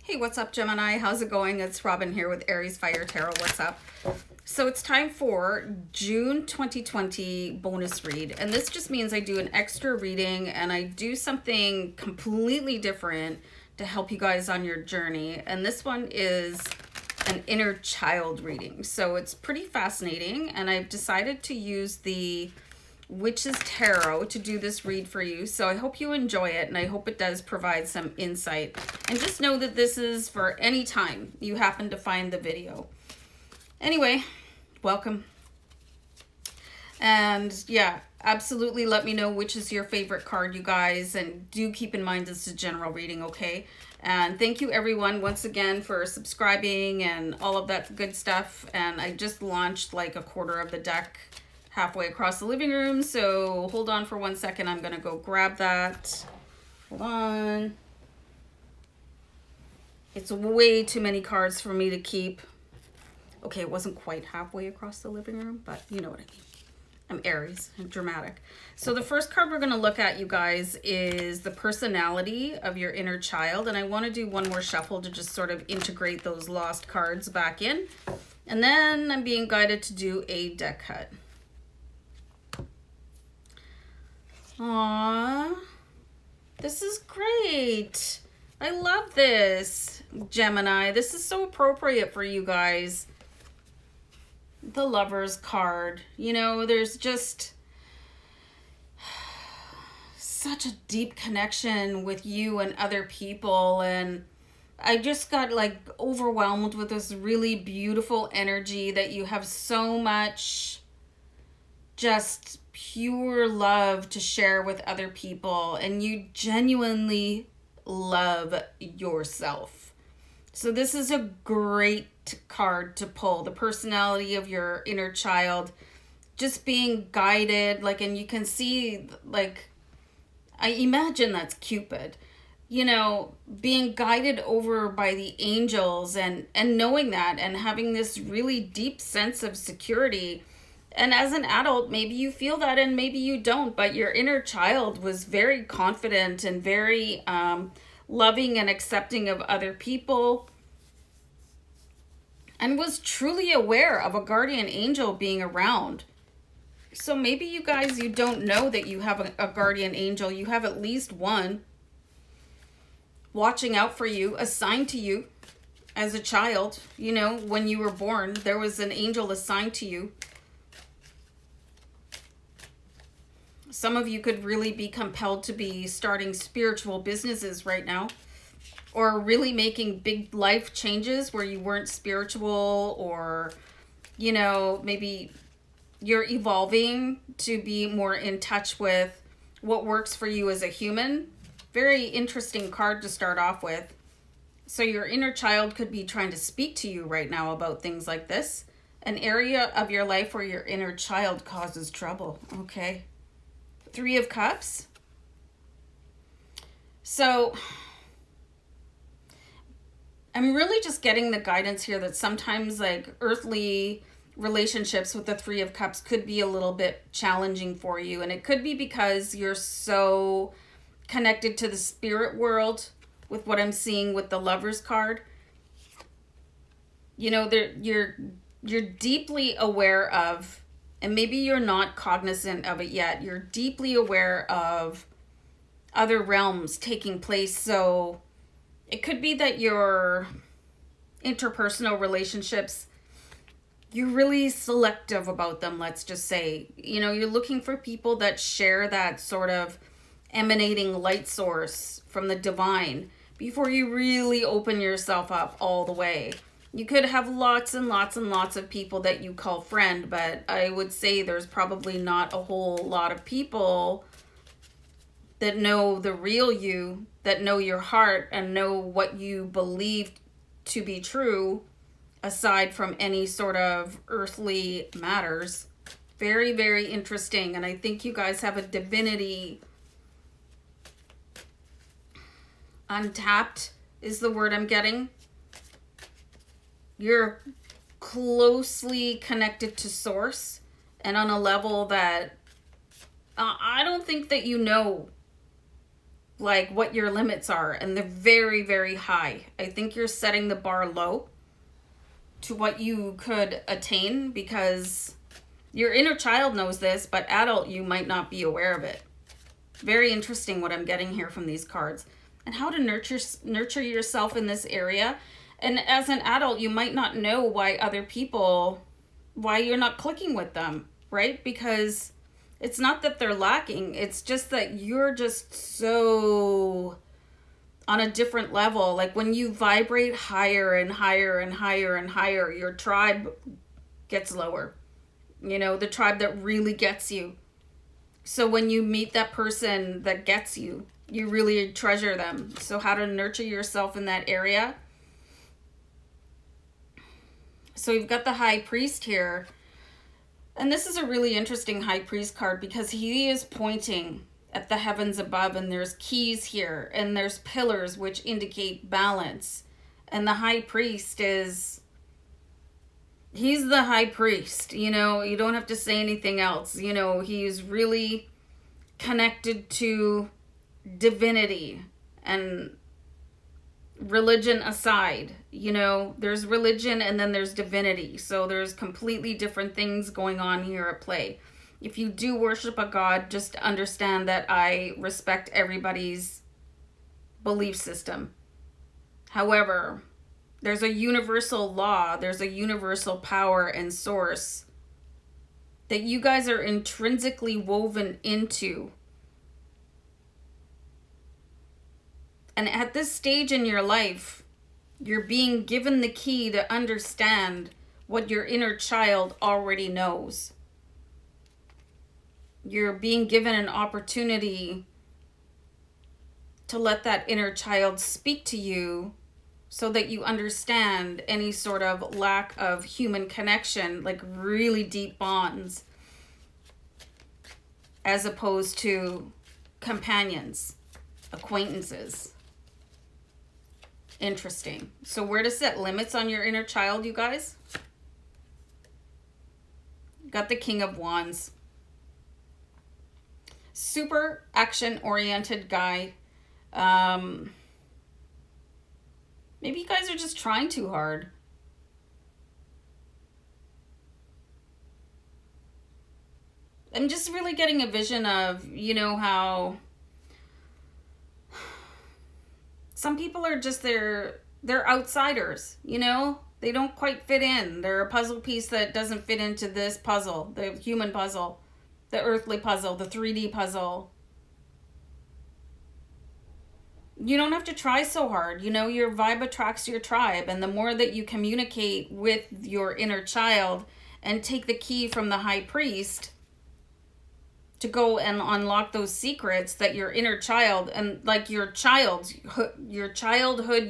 Hey, what's up, Gemini? How's it going? It's Robin here with AriesFireTarot. What's up? So it's time for June 2020 bonus read. And this just means I do an extra reading and I do something completely different to help you guys on your journey. And this one is an inner child reading. So it's pretty fascinating. And I've decided to use the Witch's Tarot to do this read for you. So I hope you enjoy it and I hope it does provide some insight. And just know that this is for any time you happen to find the video. Anyway, welcome. And yeah, absolutely let me know which is your favorite card, you guys. And do keep in mind this is a general reading, okay? And thank you everyone once again for subscribing and all of that good stuff. And I just launched like a quarter of the deck halfway across the living room, so hold on for 1 second. I'm gonna go grab that. Hold on. It's way too many cards for me to keep. Okay, it wasn't quite halfway across the living room, but you know what I mean. I'm Aries and dramatic. So the first card we're gonna look at, you guys, is the personality of your inner child. And I wanna do one more shuffle to just sort of integrate those lost cards back in. And then I'm being guided to do a deck cut. Aww, this is great. I love this, Gemini. This is so appropriate for you guys. The Lover's card. You know, there's just such a deep connection with you and other people. And I just got like overwhelmed with this really beautiful energy that you have so much just pure love to share with other people, and you genuinely love yourself. So this is a great card to pull. The personality of your inner child just being guided, like, and you can see, like, I imagine that's Cupid, you know, being guided over by the angels and knowing that and having this really deep sense of security. And as an adult, maybe you feel that and maybe you don't, but your inner child was very confident and very loving and accepting of other people and was truly aware of a guardian angel being around. So maybe you guys, you don't know that you have a guardian angel. You have at least one watching out for you, assigned to you as a child. You know, when you were born, there was an angel assigned to you. Some of you could really be compelled to be starting spiritual businesses right now, or really making big life changes where you weren't spiritual, or, you know, maybe you're evolving to be more in touch with what works for you as a human. Very interesting card to start off with. So your inner child could be trying to speak to you right now about things like this. An area of your life where your inner child causes trouble. Okay. 3 of Cups. So I'm really just getting the guidance here that sometimes like earthly relationships with the 3 of Cups could be a little bit challenging for you. And it could be because you're so connected to the spirit world with what I'm seeing with the Lover's card. You know, you're deeply aware of, and maybe you're not cognizant of it yet, you're deeply aware of other realms taking place. So it could be that your interpersonal relationships, you're really selective about them, let's just say. You know, you're looking for people that share that sort of emanating light source from the divine before you really open yourself up all the way. You could have lots and lots and lots of people that you call friend, but I would say there's probably not a whole lot of people that know the real you, that know your heart and know what you believe to be true, aside from any sort of earthly matters. Very, very interesting. And I think you guys have a divinity. Untapped is the word I'm getting. You're closely connected to source, and on a level that I don't think that you know like what your limits are, and they're very, very high. I think you're setting the bar low to what you could attain, because your inner child knows this, but adult you might not be aware of it. Very interesting what I'm getting here from these cards. And how to nurture yourself in this area. And as an adult, you might not know why you're not clicking with them, right? Because it's not that they're lacking. It's just that you're just so on a different level. Like when you vibrate higher and higher and higher and higher, your tribe gets lower. You know, the tribe that really gets you. So when you meet that person that gets you, you really treasure them. So how to nurture yourself in that area. So you've got the High Priest here. And this is a really interesting High Priest card because he is pointing at the heavens above, and there's keys here and there's pillars which indicate balance. And the High Priest he's the High Priest, you know, you don't have to say anything else. You know, he's really connected to divinity, and religion aside, you know, there's religion and then there's divinity. So there's completely different things going on here at play. If you do worship a god, just understand that I respect everybody's belief system. However, there's a universal law, there's a universal power and source that you guys are intrinsically woven into. And at this stage in your life, you're being given the key to understand what your inner child already knows. You're being given an opportunity to let that inner child speak to you so that you understand any sort of lack of human connection, like really deep bonds, as opposed to companions, acquaintances. Interesting. So where to set limits on your inner child, you guys? Got the King of Wands. Super action-oriented guy. Maybe you guys are just trying too hard. I'm just really getting a vision of, you know, how some people are just, they're outsiders, you know? They don't quite fit in. They're a puzzle piece that doesn't fit into this puzzle, the human puzzle, the earthly puzzle, the 3D puzzle. You don't have to try so hard. You know, your vibe attracts your tribe. And the more that you communicate with your inner child and take the key from the High Priest to go and unlock those secrets that your inner child, and like your childhood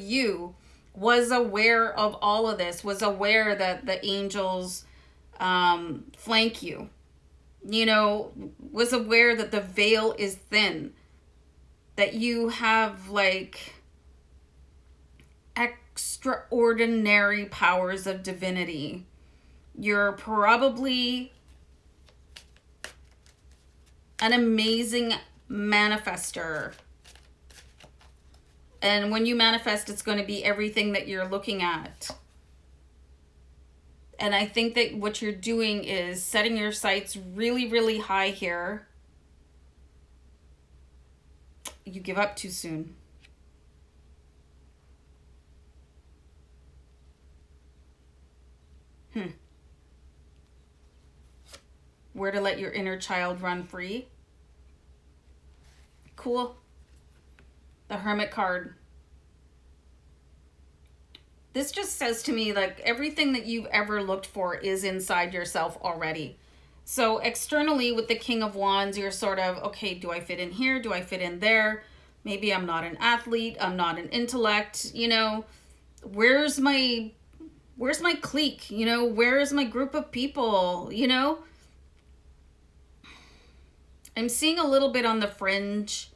you was aware of all of this, was aware that the angels flank you, you know, was aware that the veil is thin, that you have like extraordinary powers of divinity. You're probably an amazing manifester. And when you manifest, it's going to be everything that you're looking at. And I think that what you're doing is setting your sights really, really high here. You give up too soon. Where to let your inner child run free. Cool. The Hermit card. This just says to me, like, everything that you've ever looked for is inside yourself already. So externally with the King of Wands, you're sort of, okay, do I fit in here? Do I fit in there? Maybe I'm not an athlete. I'm not an intellect. You know, where's my clique? You know, where's my group of people? You know, I'm seeing a little bit on the fringe.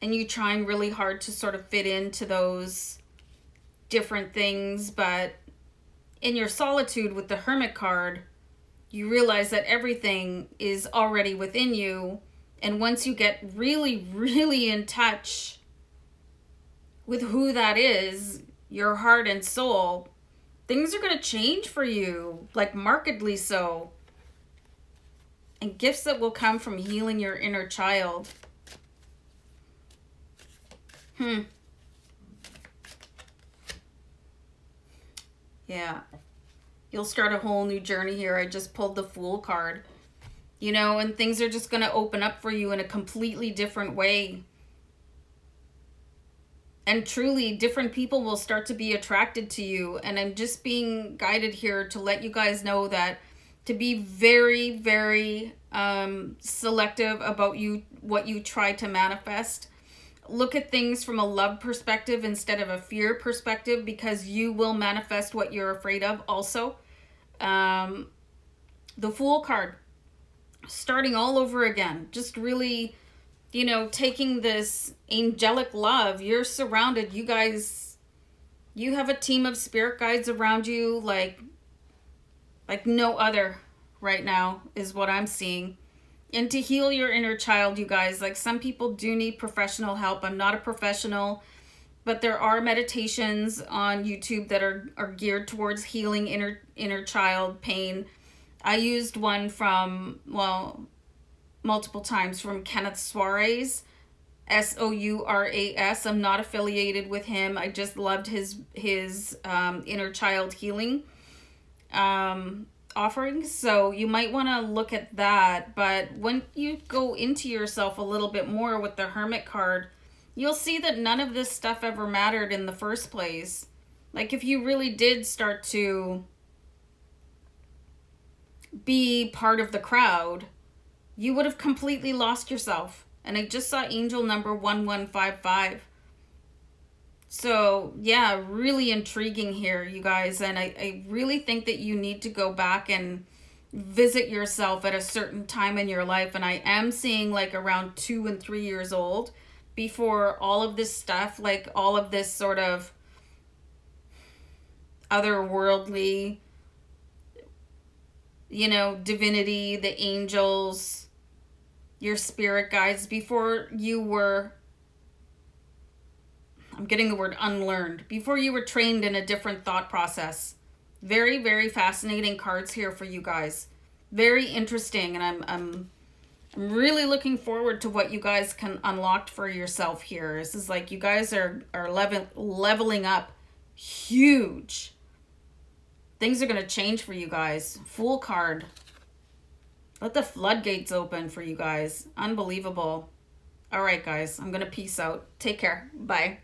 And you trying really hard to sort of fit into those different things. But in your solitude with the Hermit card, you realize that everything is already within you. And once you get really, really in touch with who that is, your heart and soul, things are going to change for you, like markedly so. And gifts that will come from healing your inner child. Yeah. You'll start a whole new journey here. I just pulled the Fool card. You know, and things are just going to open up for you in a completely different way. And truly, different people will start to be attracted to you. And I'm just being guided here to let you guys know that to be very, very selective about what you try to manifest. Look at things from a love perspective instead of a fear perspective, because you will manifest what you're afraid of also. The Fool card, starting all over again, just really, you know, taking this angelic love. You're surrounded, you guys, you have a team of spirit guides around you like no other right now is what I'm seeing. And to heal your inner child, you guys, like some people do need professional help. I'm not a professional, but there are meditations on YouTube that are geared towards healing inner child pain. I used one from, well, multiple times from Kenneth Suarez, Souras. I'm not affiliated with him. I just loved his inner child healing offerings. So you might want to look at that. But when you go into yourself a little bit more with the Hermit card, you'll see that none of this stuff ever mattered in the first place. Like if you really did start to be part of the crowd, you would have completely lost yourself. And I just saw angel number 1155. So yeah, really intriguing here, you guys. And I really think that you need to go back and visit yourself at a certain time in your life. And I am seeing like around 2 and 3 years old before all of this stuff, like all of this sort of otherworldly, you know, divinity, the angels, your spirit guides, before you were, I'm getting the word unlearned, before you were trained in a different thought process. Very, very fascinating cards here for you guys. Very interesting, and I'm really looking forward to what you guys can unlock for yourself here. This is like you guys are leveling up huge. Things are going to change for you guys. Fool card. Let the floodgates open for you guys. Unbelievable. All right, guys. I'm going to peace out. Take care. Bye.